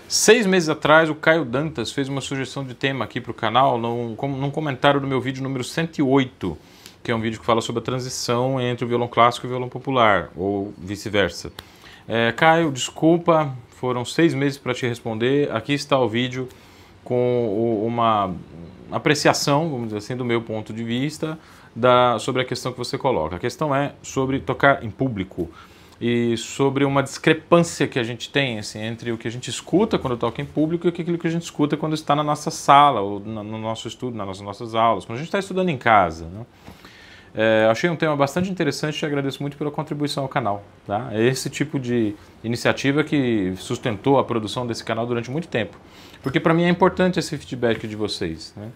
6 meses atrás, o Caio Dantas fez uma sugestão de tema aqui para o canal num comentário do meu vídeo número 108, que é um vídeo que fala sobre a transição entre o violão clássico e o violão popular, ou vice-versa. Caio, desculpa, foram 6 meses para te responder. Aqui está o vídeo com uma apreciação, vamos dizer assim, do meu ponto de vista sobre a questão que você coloca. A questão é sobre tocar em público e sobre uma discrepância que a gente tem assim, entre o que a gente escuta quando toca em público e aquilo que a gente escuta quando está na nossa sala, ou no nosso estudo, nas nossas aulas, quando a gente está estudando em casa, né? Achei um tema bastante interessante e te agradeço muito pela contribuição ao canal. Tá? É esse tipo de iniciativa que sustentou a produção desse canal durante muito tempo. Porque para mim é importante esse feedback de vocês. Né?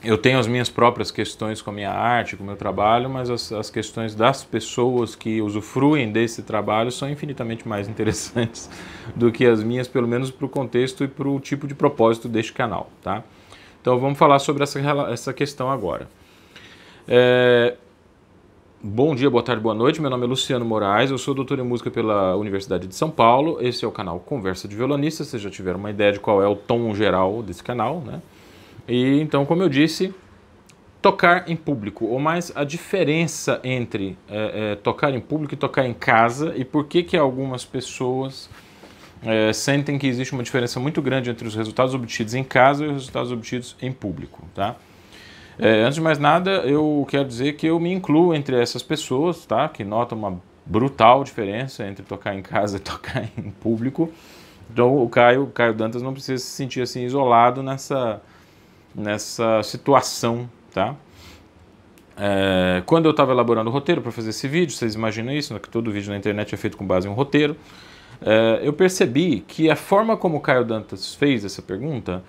Eu tenho as minhas próprias questões com a minha arte, com o meu trabalho, mas as questões das pessoas que usufruem desse trabalho são infinitamente mais interessantes do que as minhas, pelo menos para o contexto e para o tipo de propósito deste canal. Tá? Então vamos falar sobre essa questão agora. Bom dia, boa tarde, boa noite. Meu nome é Luciano Moraes, eu sou doutor em música pela Universidade de São Paulo. Esse é o canal Conversa de Violonista. Vocês já tiveram uma ideia de qual é o tom geral desse canal, né? E então, como eu disse, tocar em público, ou mais a diferença entre tocar em público e tocar em casa, e por que algumas pessoas sentem que existe uma diferença muito grande entre os resultados obtidos em casa e os resultados obtidos em público, tá? Antes de mais nada, eu quero dizer que eu me incluo entre essas pessoas, tá? Que notam uma brutal diferença entre tocar em casa e tocar em público. Então o Caio Dantas não precisa se sentir assim isolado nessa situação, tá? Quando eu estava elaborando o roteiro para fazer esse vídeo, vocês imaginam isso, né? Que todo vídeo na internet é feito com base em um roteiro. Eu percebi que a forma como o Caio Dantas fez essa pergunta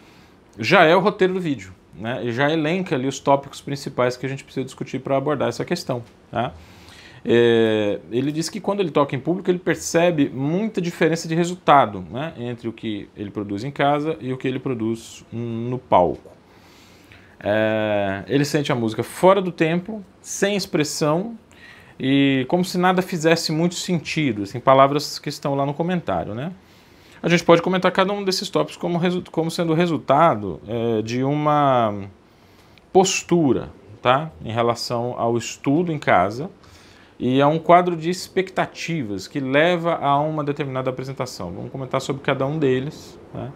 já é o roteiro do vídeo. Né, e já elenca ali os tópicos principais que a gente precisa discutir para abordar essa questão. Tá? Ele diz que quando ele toca em público ele percebe muita diferença de resultado, né, entre o que ele produz em casa e o que ele produz no palco. Ele sente a música fora do tempo, sem expressão e como se nada fizesse muito sentido, assim, palavras que estão lá no comentário, né? A gente pode comentar cada um desses tópicos como sendo resultado de uma postura, tá? Em relação ao estudo em casa e a um quadro de expectativas que leva a uma determinada apresentação. Vamos comentar sobre cada um deles. Tá?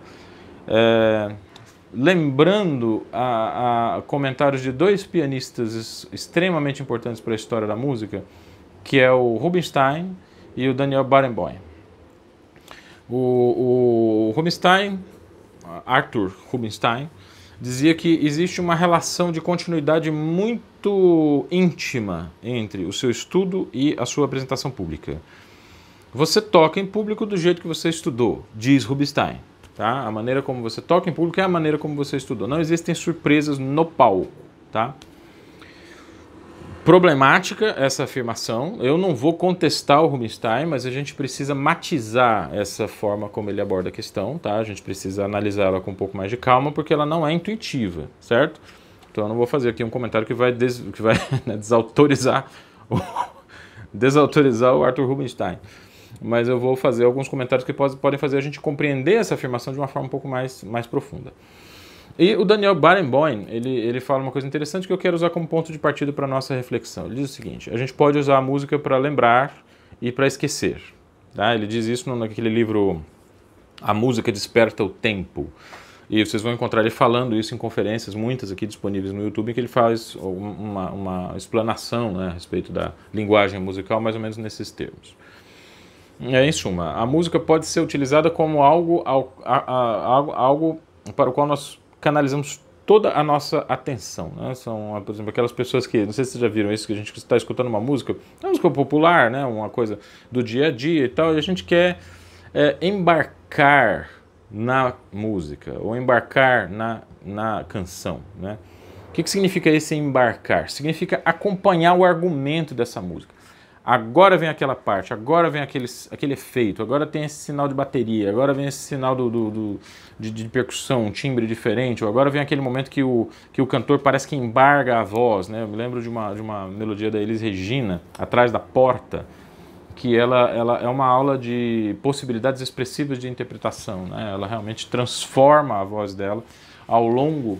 Lembrando a comentários de dois pianistas extremamente importantes para a história da música, que é o Rubinstein e o Daniel Barenboim. O Rubinstein, Arthur Rubinstein, dizia que existe uma relação de continuidade muito íntima entre o seu estudo e a sua apresentação pública. Você toca em público do jeito que você estudou, diz Rubinstein. Tá? A maneira como você toca em público é a maneira como você estudou. Não existem surpresas no palco. Tá? Problemática essa afirmação, eu não vou contestar o Rubinstein, mas a gente precisa matizar essa forma como ele aborda a questão, tá? A gente precisa analisá-la com um pouco mais de calma, porque ela não é intuitiva, certo? Então eu não vou fazer aqui um comentário que vai né, desautorizar o Arthur Rubinstein, mas eu vou fazer alguns comentários que podem fazer a gente compreender essa afirmação de uma forma um pouco mais profunda. E o Daniel Barenboim, ele fala uma coisa interessante que eu quero usar como ponto de partida para a nossa reflexão. Ele diz o seguinte: a gente pode usar a música para lembrar e para esquecer. Tá? Ele diz isso naquele livro A Música Desperta o Tempo. E vocês vão encontrar ele falando isso em conferências, muitas aqui disponíveis no YouTube, em que ele faz uma explanação, né, a respeito da linguagem musical, mais ou menos nesses termos. Em suma, a música pode ser utilizada como algo para o qual nós canalizamos toda a nossa atenção, né? São, por exemplo, aquelas pessoas que, não sei se vocês já viram isso, que a gente está escutando uma música popular, né? Uma coisa do dia a dia e tal, e a gente quer embarcar na música, ou embarcar na canção, né? O que significa esse embarcar? Significa acompanhar o argumento dessa música. Agora vem aquela parte, agora vem aquele efeito, agora tem esse sinal de bateria, agora vem esse sinal de percussão, um timbre diferente, ou agora vem aquele momento que o cantor parece que embarga a voz, né? Eu me lembro de uma melodia da Elis Regina, Atrás da Porta, que ela é uma aula de possibilidades expressivas de interpretação, né? Ela realmente transforma a voz dela ao longo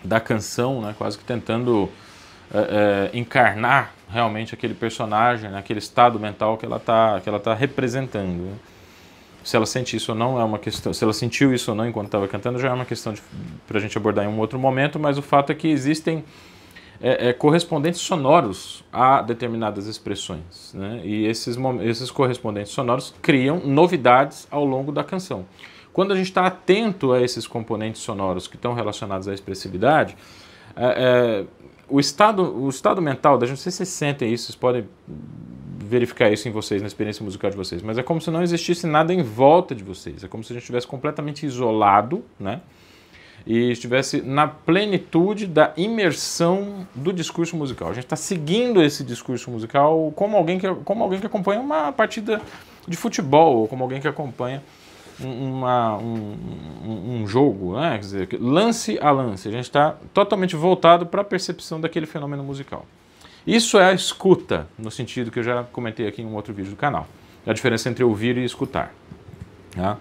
da canção, né? Quase que tentando encarnar realmente aquele personagem, né? Aquele estado mental que ela tá representando, né? Se ela sente isso ou não é uma questão, se ela sentiu isso ou não enquanto estava cantando já é uma questão para a gente abordar em um outro momento, mas o fato é que existem correspondentes sonoros a determinadas expressões, né? E esses correspondentes sonoros criam novidades ao longo da canção. Quando a gente está atento a esses componentes sonoros que estão relacionados à expressividade, o estado mental da gente, não sei se vocês sentem isso, vocês podem verificar isso em vocês, na experiência musical de vocês, mas é como se não existisse nada em volta de vocês, é como se a gente estivesse completamente isolado, né? E estivesse na plenitude da imersão do discurso musical. A gente está seguindo esse discurso musical como alguém que acompanha uma partida de futebol, ou como alguém que acompanha um jogo, né? Quer dizer, lance a lance. A gente está totalmente voltado para a percepção daquele fenômeno musical. Isso é a escuta, no sentido que eu já comentei aqui em um outro vídeo do canal. A diferença entre ouvir e escutar. Tá?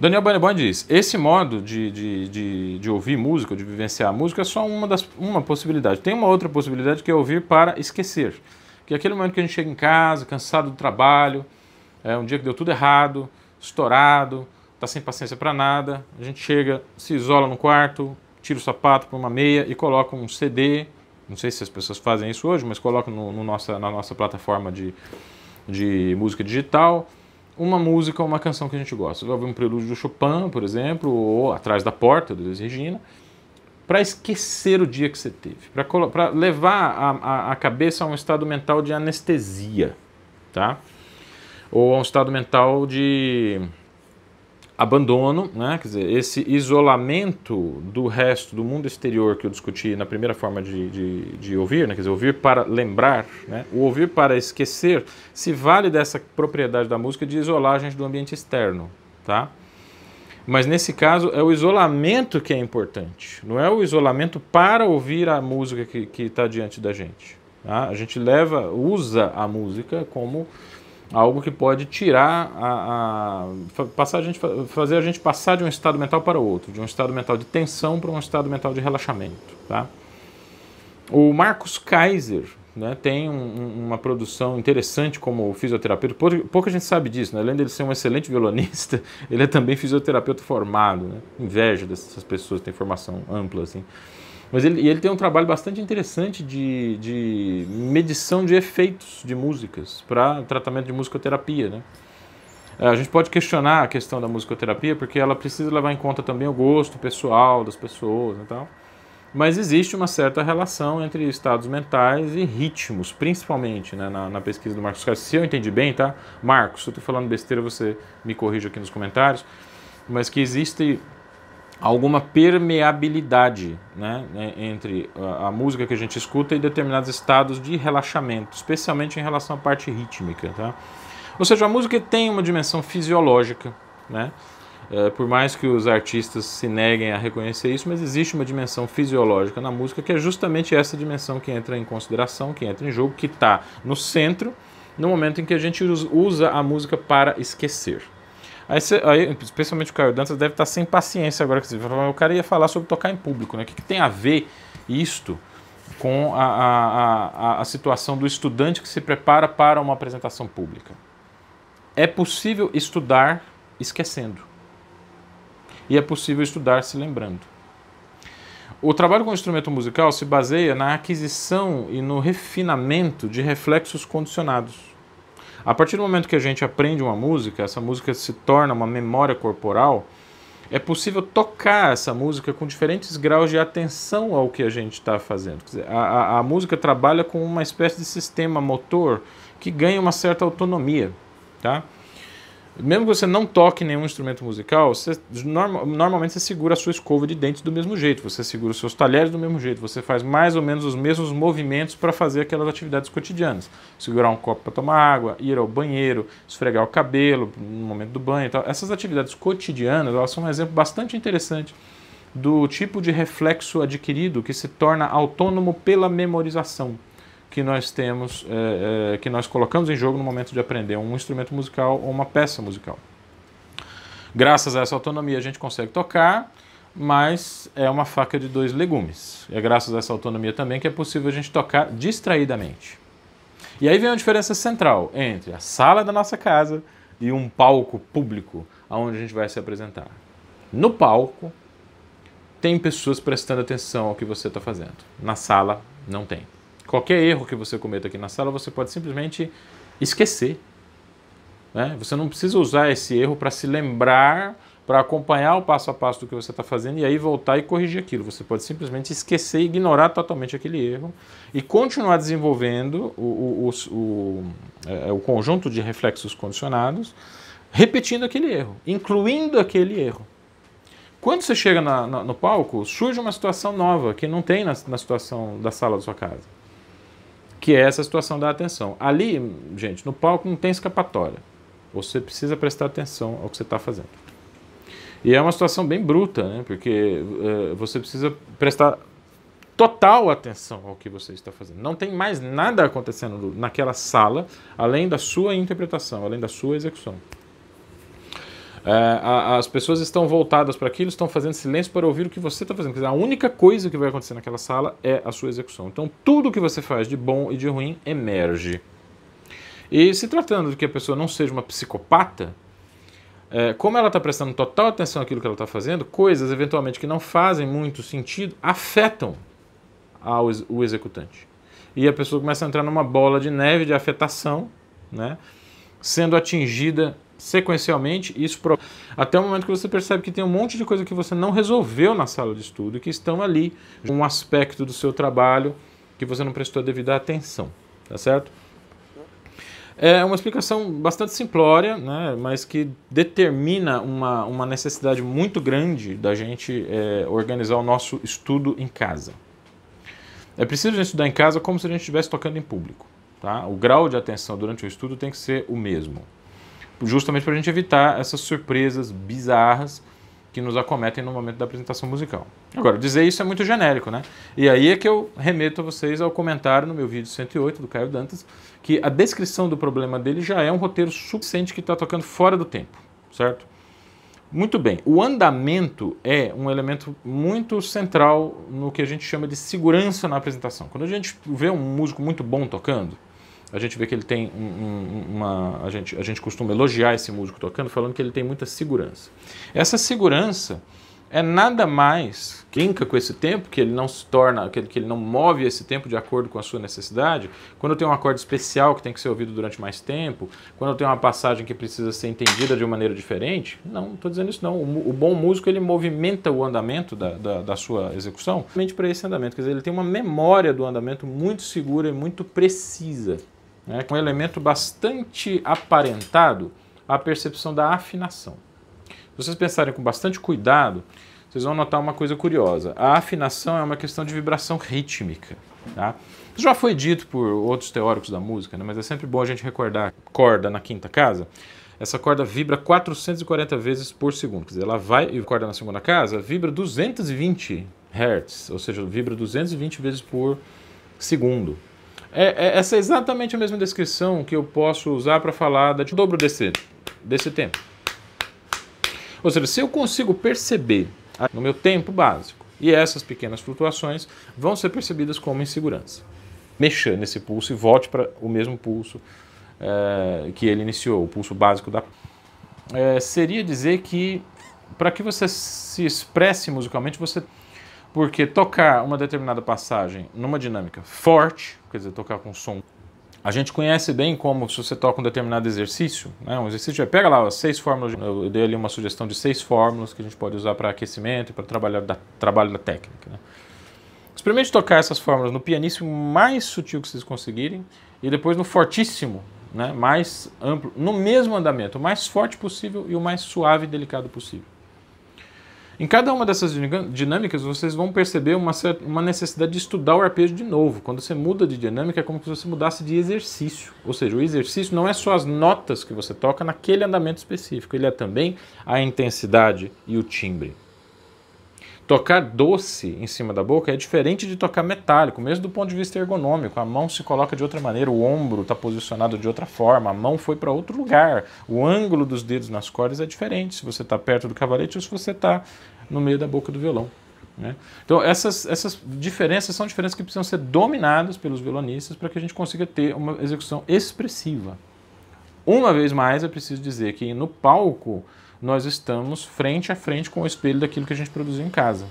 Daniel Banebon diz, esse modo de ouvir música, de vivenciar a música, é só uma possibilidade. Tem uma outra possibilidade que é ouvir para esquecer. Que é aquele momento que a gente chega em casa, cansado do trabalho, um dia que deu tudo errado, estourado, está sem paciência para nada, a gente chega, se isola no quarto, tira o sapato por uma meia e coloca um CD, não sei se as pessoas fazem isso hoje, mas coloca na nossa plataforma de música digital, uma música ou uma canção que a gente gosta. Você vai ouvir um prelúdio do Chopin, por exemplo, ou Atrás da Porta, do Elis Regina, para esquecer o dia que você teve, para levar a cabeça a um estado mental de anestesia, tá? Ou a um estado mental de abandono, né? Quer dizer, esse isolamento do resto do mundo exterior que eu discuti na primeira forma de ouvir, né? Quer dizer, ouvir para lembrar, né? O ouvir para esquecer se vale dessa propriedade da música de isolar a gente do ambiente externo, tá? Mas nesse caso é o isolamento que é importante, não é o isolamento para ouvir a música que está diante da gente, tá? A gente usa a música como algo que pode tirar fazer a gente passar de um estado mental para outro, de um estado mental de tensão para um estado mental de relaxamento, tá? O Marcus Kaiser, né, tem uma produção interessante como fisioterapeuta. Pouca gente sabe disso, né? Além de ele ser um excelente violonista, ele é também fisioterapeuta formado, né? Inveja dessas pessoas que têm formação ampla assim. Mas ele tem um trabalho bastante interessante de medição de efeitos de músicas para tratamento de musicoterapia, né? A gente pode questionar a questão da musicoterapia porque ela precisa levar em conta também o gosto pessoal das pessoas e tal. Mas existe uma certa relação entre estados mentais e ritmos, principalmente, né, na pesquisa do Marcos Kaiser. Se eu entendi bem, tá? Marcos, se eu estou falando besteira, você me corrija aqui nos comentários. Mas que existe alguma permeabilidade, né, entre a música que a gente escuta e determinados estados de relaxamento, especialmente em relação à parte rítmica, tá? Ou seja, a música tem uma dimensão fisiológica, né? Por mais que os artistas se neguem a reconhecer isso, mas existe uma dimensão fisiológica na música que é justamente essa dimensão que entra em consideração, que entra em jogo, que está no centro, no momento em que a gente usa a música para esquecer. Aí, especialmente o Caio Dantas deve estar sem paciência agora, que o cara ia falar sobre tocar em público, né? O que tem a ver isto com a situação do estudante que se prepara para uma apresentação pública? É possível estudar esquecendo. E é possível estudar se lembrando. O trabalho com o instrumento musical se baseia na aquisição e no refinamento de reflexos condicionados. A partir do momento que a gente aprende uma música, essa música se torna uma memória corporal, é possível tocar essa música com diferentes graus de atenção ao que a gente está fazendo. Quer dizer, a música trabalha com uma espécie de sistema motor que ganha uma certa autonomia, tá? Mesmo que você não toque nenhum instrumento musical, normalmente você segura a sua escova de dentes do mesmo jeito, você segura os seus talheres do mesmo jeito, você faz mais ou menos os mesmos movimentos para fazer aquelas atividades cotidianas. Segurar um copo para tomar água, ir ao banheiro, esfregar o cabelo no momento do banho e tal. Essas atividades cotidianas, elas são um exemplo bastante interessante do tipo de reflexo adquirido que se torna autônomo pela memorização, que nós temos, que nós colocamos em jogo no momento de aprender um instrumento musical ou uma peça musical. Graças a essa autonomia a gente consegue tocar, mas é uma faca de dois legumes. É graças a essa autonomia também que é possível a gente tocar distraidamente. E aí vem a diferença central entre a sala da nossa casa e um palco público onde a gente vai se apresentar. No palco, tem pessoas prestando atenção ao que você está fazendo. Na sala, não tem. Qualquer erro que você cometa aqui na sala, você pode simplesmente esquecer. Né? Você não precisa usar esse erro para se lembrar, para acompanhar o passo a passo do que você está fazendo e aí voltar e corrigir aquilo. Você pode simplesmente esquecer e ignorar totalmente aquele erro e continuar desenvolvendo o conjunto de reflexos condicionados, repetindo aquele erro, incluindo aquele erro. Quando você chega no palco, surge uma situação nova que não tem na situação da sala da sua casa, que é essa situação da atenção. Ali, gente, no palco não tem escapatória. Você precisa prestar atenção ao que você está fazendo. E é uma situação bem bruta, né? Porque você precisa prestar total atenção ao que você está fazendo. Não tem mais nada acontecendo naquela sala, além da sua interpretação, além da sua execução. As pessoas estão voltadas para aquilo, estão fazendo silêncio para ouvir o que você está fazendo. Quer dizer, a única coisa que vai acontecer naquela sala é a sua execução. Então, tudo que você faz de bom e de ruim emerge. E se tratando de que a pessoa não seja uma psicopata, como ela está prestando total atenção àquilo que ela está fazendo, coisas eventualmente que não fazem muito sentido afetam o executante. E a pessoa começa a entrar numa bola de neve de afetação, né, sendo atingida sequencialmente, isso até o momento que você percebe que tem um monte de coisa que você não resolveu na sala de estudo e que estão ali, um aspecto do seu trabalho que você não prestou a devida atenção, tá certo? É uma explicação bastante simplória, né, mas que determina uma necessidade muito grande da gente organizar o nosso estudo em casa. É preciso a gente estudar em casa como se a gente estivesse tocando em público. Tá? O grau de atenção durante o estudo tem que ser o mesmo, justamente para a gente evitar essas surpresas bizarras que nos acometem no momento da apresentação musical. Agora, dizer isso é muito genérico, né? E aí é que eu remeto a vocês ao comentário no meu vídeo 108 do Caio Dantas, que a descrição do problema dele já é um roteiro suficiente que está tocando fora do tempo, certo? Muito bem, o andamento é um elemento muito central no que a gente chama de segurança na apresentação. Quando a gente vê um músico muito bom tocando, a gente vê que ele tem a gente costuma elogiar esse músico tocando, falando que ele tem muita segurança. Essa segurança é nada mais que brinca com esse tempo, que ele não se torna, que ele não move esse tempo de acordo com a sua necessidade. Quando eu tenho um acorde especial que tem que ser ouvido durante mais tempo, quando eu tenho uma passagem que precisa ser entendida de uma maneira diferente, não estou dizendo isso não. O bom músico, ele movimenta o andamento da sua execução somente para esse andamento, quer dizer, ele tem uma memória do andamento muito segura e muito precisa. Um elemento bastante aparentado à percepção da afinação. Se vocês pensarem com bastante cuidado, vocês vão notar uma coisa curiosa. A afinação é uma questão de vibração rítmica. Tá? Isso já foi dito por outros teóricos da música, né? Mas é sempre bom a gente recordar. Corda na quinta casa, essa corda vibra 440 vezes por segundo. Quer dizer, ela vai e corda na segunda casa vibra 220 Hz, ou seja, vibra 220 vezes por segundo. Essa é exatamente a mesma descrição que eu posso usar para falar do dobro desse tempo. Ou seja, se eu consigo perceber no meu tempo básico, e essas pequenas flutuações vão ser percebidas como insegurança. Mexa nesse pulso e volte para o mesmo pulso que ele iniciou, o pulso básico da... seria dizer que para que você se expresse musicalmente, porque tocar uma determinada passagem numa dinâmica forte, quer dizer, tocar com som, a gente conhece bem como se você toca um determinado exercício, né? Um exercício, pega lá as 6 fórmulas, eu dei ali uma sugestão de 6 fórmulas que a gente pode usar para aquecimento e para trabalho da técnica. Né? Experimente tocar essas fórmulas no pianíssimo mais sutil que vocês conseguirem e depois no fortíssimo, né? Mais amplo, no mesmo andamento, o mais forte possível e o mais suave e delicado possível. Em cada uma dessas dinâmicas, vocês vão perceber uma necessidade de estudar o arpejo de novo. Quando você muda de dinâmica, é como se você mudasse de exercício. Ou seja, o exercício não é só as notas que você toca naquele andamento específico, ele é também a intensidade e o timbre. Tocar doce em cima da boca é diferente de tocar metálico, mesmo do ponto de vista ergonômico. A mão se coloca de outra maneira, o ombro está posicionado de outra forma, a mão foi para outro lugar. O ângulo dos dedos nas cordas é diferente se você está perto do cavalete ou se você está no meio da boca do violão, né? Então essas diferenças são diferenças que precisam ser dominadas pelos violonistas para que a gente consiga ter uma execução expressiva. Uma vez mais, é preciso dizer que no palco nós estamos frente a frente com o espelho daquilo que a gente produziu em casa.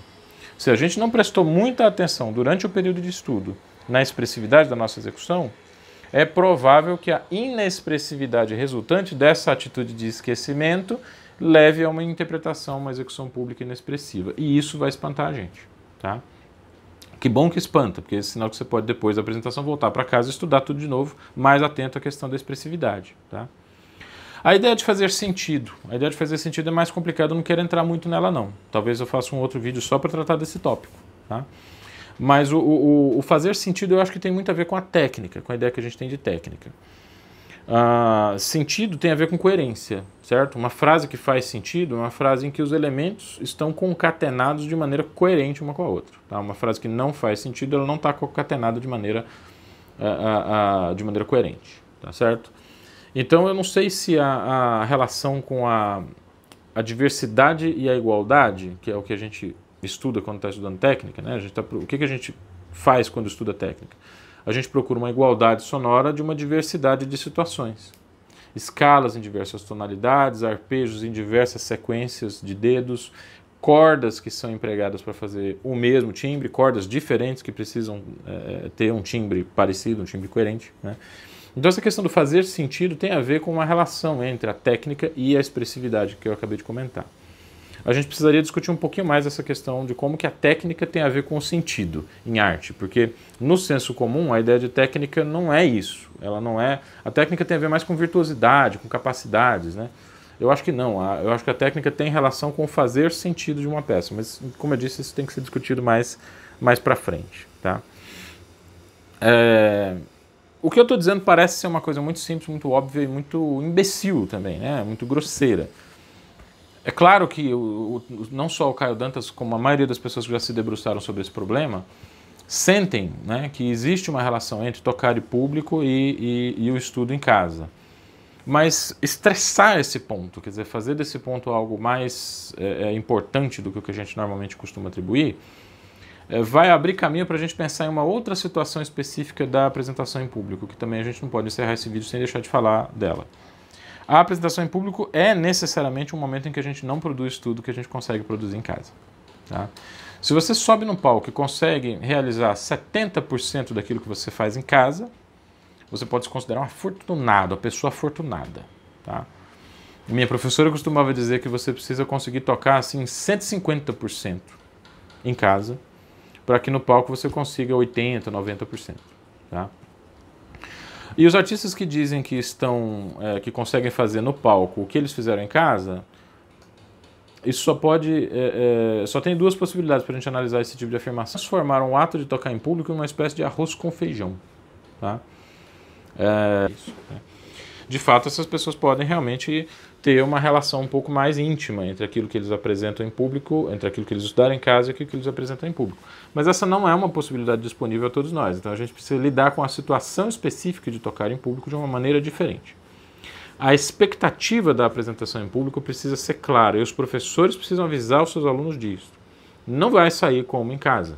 Se a gente não prestou muita atenção durante o período de estudo na expressividade da nossa execução, é provável que a inexpressividade resultante dessa atitude de esquecimento leve a uma interpretação, uma execução pública inexpressiva. E isso vai espantar a gente, tá? Que bom que espanta, porque é sinal que você pode, depois da apresentação, voltar para casa e estudar tudo de novo, mais atento à questão da expressividade, tá? A ideia de fazer sentido. A ideia de fazer sentido é mais complicada, eu não quero entrar muito nela não. Talvez eu faça um outro vídeo só para tratar desse tópico, tá? Mas o fazer sentido eu acho que tem muito a ver com a técnica, com a ideia que a gente tem de técnica. Sentido tem a ver com coerência, certo? Uma frase que faz sentido é uma frase em que os elementos estão concatenados de maneira coerente uma com a outra, tá? Uma frase que não faz sentido, ela não está concatenada de maneira coerente, tá certo? Então eu não sei se a relação com a diversidade e a igualdade, que é o que a gente estuda quando está estudando técnica, né? O que a gente faz quando estuda técnica? A gente procura uma igualdade sonora de uma diversidade de situações. Escalas em diversas tonalidades, arpejos em diversas sequências de dedos, cordas que são empregadas para fazer o mesmo timbre, cordas diferentes que precisam ter um timbre parecido, um timbre coerente, né? Então essa questão do fazer sentido tem a ver com uma relação entre a técnica e a expressividade que eu acabei de comentar. A gente precisaria discutir um pouquinho mais essa questão de como que a técnica tem a ver com o sentido em arte, porque no senso comum a ideia de técnica não é isso. Ela não é. A técnica tem a ver mais com virtuosidade, com capacidades, né? Eu acho que não. Eu acho que a técnica tem relação com o fazer sentido de uma peça, mas como eu disse, isso tem que ser discutido mais para frente, tá? O que eu estou dizendo parece ser uma coisa muito simples, muito óbvia e muito imbecil também, né? Muito grosseira. É claro que não só o Caio Dantas, como a maioria das pessoas que já se debruçaram sobre esse problema, sentem, né, que existe uma relação entre tocar em público e o estudo em casa. Mas estressar esse ponto, quer dizer, fazer desse ponto algo mais importante do que o que a gente normalmente costuma atribuir, vai abrir caminho para a gente pensar em uma outra situação específica da apresentação em público, que também a gente não pode encerrar esse vídeo sem deixar de falar dela. A apresentação em público é necessariamente um momento em que a gente não produz tudo que a gente consegue produzir em casa, tá? Se você sobe no palco e consegue realizar 70% daquilo que você faz em casa, você pode se considerar um afortunado, uma pessoa afortunada, tá? Minha professora costumava dizer que você precisa conseguir tocar assim 150% em casa, para que no palco você consiga 80%, 90%, tá? E os artistas que dizem que que conseguem fazer no palco o que eles fizeram em casa, isso só tem duas possibilidades para a gente analisar esse tipo de afirmação. Transformaram o ato de tocar em público em uma espécie de arroz com feijão, tá? Isso, né? De fato, essas pessoas podem realmente ter uma relação um pouco mais íntima entre aquilo que eles apresentam em público, entre aquilo que eles estudaram em casa e aquilo que eles apresentam em público. Mas essa não é uma possibilidade disponível a todos nós. Então a gente precisa lidar com a situação específica de tocar em público de uma maneira diferente. A expectativa da apresentação em público precisa ser clara e os professores precisam avisar os seus alunos disso. Não vai sair como em casa.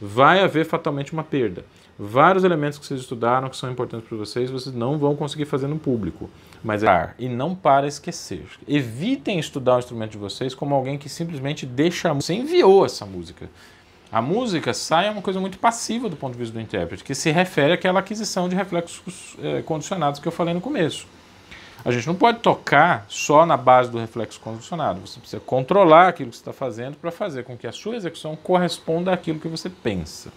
Vai haver fatalmente uma perda. Vários elementos que vocês estudaram, que são importantes para vocês não vão conseguir fazer no público. Mas e não para esquecer. Evitem estudar o instrumento de vocês como alguém que simplesmente deixa a música. Você enviou essa música. A música sai é uma coisa muito passiva do ponto de vista do intérprete, que se refere àquela aquisição de reflexos condicionados que eu falei no começo. A gente não pode tocar só na base do reflexo condicionado. Você precisa controlar aquilo que você está fazendo para fazer com que a sua execução corresponda àquilo que você pensa.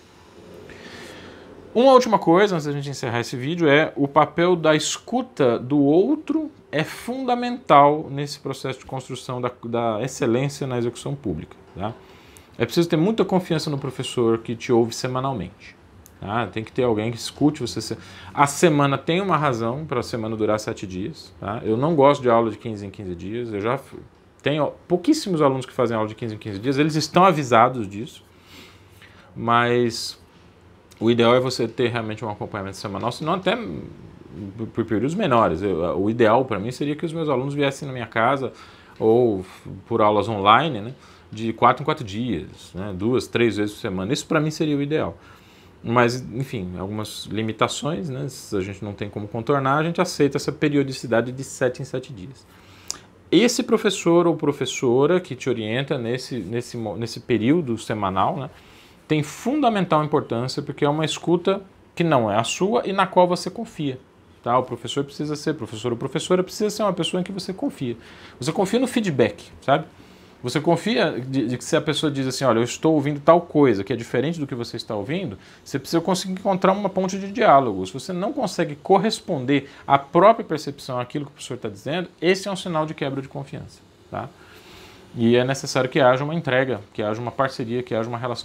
Uma última coisa, antes da gente encerrar esse vídeo, o papel da escuta do outro é fundamental nesse processo de construção da excelência na execução pública, tá? É preciso ter muita confiança no professor que te ouve semanalmente, tá? Tem que ter alguém que escute você. A semana tem uma razão para a semana durar 7 dias, tá? Eu não gosto de aula de 15 em 15 dias, eu já tem pouquíssimos alunos que fazem aula de 15 em 15 dias, eles estão avisados disso, mas o ideal é você ter realmente um acompanhamento semanal, senão até por períodos menores. O ideal para mim seria que os meus alunos viessem na minha casa ou por aulas online, né, de 4 em 4 dias, né, 2, 3 vezes por semana. Isso para mim seria o ideal. Mas, enfim, algumas limitações, né, se a gente não tem como contornar, a gente aceita essa periodicidade de 7 em 7 dias. Esse professor ou professora que te orienta nesse período semanal, né, tem fundamental importância, porque é uma escuta que não é a sua e na qual você confia. Tá? O professor ou professora precisa ser uma pessoa em que você confia. Você confia no feedback, sabe? Você confia de que se a pessoa diz assim, olha, eu estou ouvindo tal coisa que é diferente do que você está ouvindo, você precisa conseguir encontrar uma ponte de diálogo. Se você não consegue corresponder à própria percepção àquilo que o professor está dizendo, esse é um sinal de quebra de confiança. Tá? E é necessário que haja uma entrega, que haja uma parceria, que haja uma relação